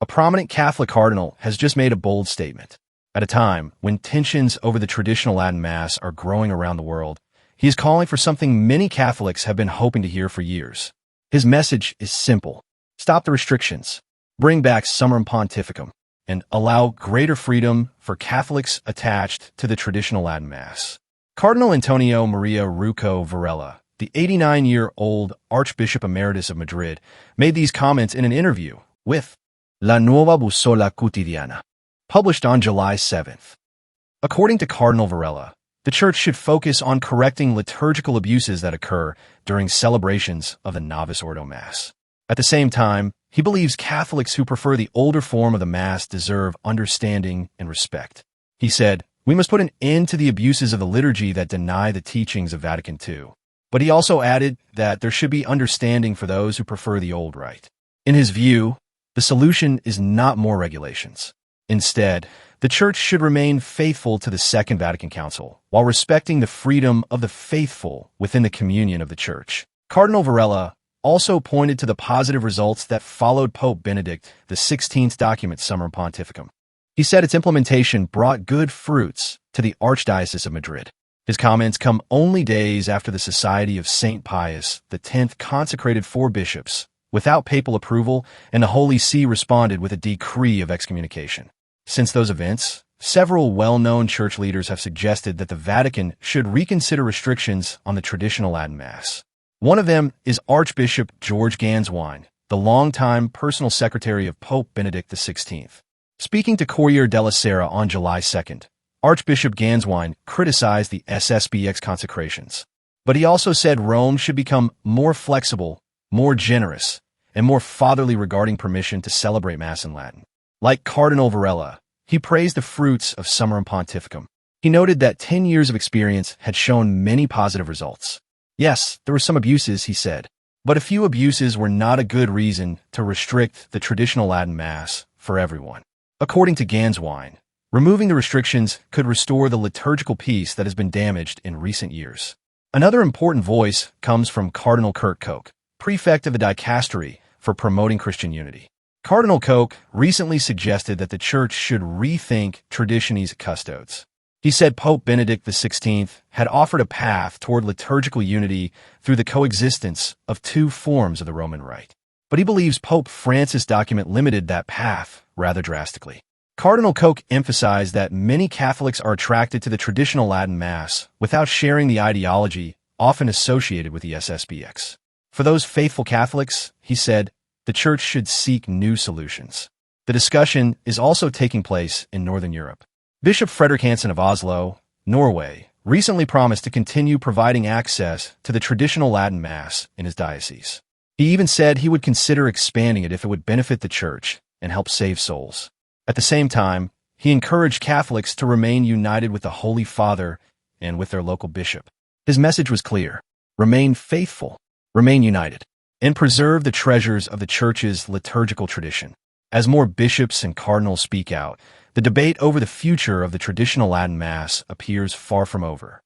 a prominent Catholic cardinal has just made a bold statement. At a time when tensions over the traditional Latin Mass are growing around the world, he is calling for something many Catholics have been hoping to hear for years. His message is simple: stop the restrictions, bring back Summorum Pontificum, and allow greater freedom for Catholics attached to the traditional Latin Mass. Cardinal Antonio María Rouco Varela, the 89-year-old Archbishop Emeritus of Madrid, made these comments in an interview with La Nuova Bussola Quotidiana, published on July 7th. According to Cardinal Varela, the Church should focus on correcting liturgical abuses that occur during celebrations of the Novus Ordo Mass. At the same time, he believes Catholics who prefer the older form of the Mass deserve understanding and respect. He said, "We must put an end to the abuses of the liturgy that deny the teachings of Vatican II." But he also added that there should be understanding for those who prefer the old rite. In his view, the solution is not more regulations. Instead, the Church should remain faithful to the Second Vatican Council, while respecting the freedom of the faithful within the communion of the Church. Cardinal Varela also pointed to the positive results that followed Pope Benedict XVI's document Summorum Pontificum. He said its implementation brought good fruits to the Archdiocese of Madrid. His comments come only days after the Society of St. Pius X consecrated 4 bishops without papal approval, and the Holy See responded with a decree of excommunication. Since those events, several well-known church leaders have suggested that the Vatican should reconsider restrictions on the traditional Latin Mass. One of them is Archbishop Georg Gänswein, the longtime personal secretary of Pope Benedict XVI. Speaking to Corriere della Sera on July 2nd, Archbishop Gänswein criticized the SSPX consecrations. But he also said Rome should become more flexible, more generous, and more fatherly regarding permission to celebrate Mass in Latin. Like Cardinal Varela, he praised the fruits of Summorum Pontificum. He noted that 10 years of experience had shown many positive results. Yes, there were some abuses, he said, but a few abuses were not a good reason to restrict the traditional Latin Mass for everyone. According to Gänswein, removing the restrictions could restore the liturgical peace that has been damaged in recent years. Another important voice comes from Cardinal Kurt Koch, prefect of the dicastery for promoting Christian unity. Cardinal Koch recently suggested that the Church should rethink Traditionis Custodes. He said Pope Benedict XVI had offered a path toward liturgical unity through the coexistence of 2 forms of the Roman Rite. But he believes Pope Francis' document limited that path rather drastically. Cardinal Koch emphasized that many Catholics are attracted to the traditional Latin Mass without sharing the ideology often associated with the SSPX. For those faithful Catholics, he said, the Church should seek new solutions. The discussion is also taking place in Northern Europe. Bishop Frederick Hansen of Oslo, Norway, recently promised to continue providing access to the traditional Latin Mass in his diocese. He even said he would consider expanding it if it would benefit the Church and help save souls. At the same time, he encouraged Catholics to remain united with the Holy Father and with their local bishop. His message was clear: remain faithful, remain united, and preserve the treasures of the Church's liturgical tradition. As more bishops and cardinals speak out, the debate over the future of the traditional Latin Mass appears far from over.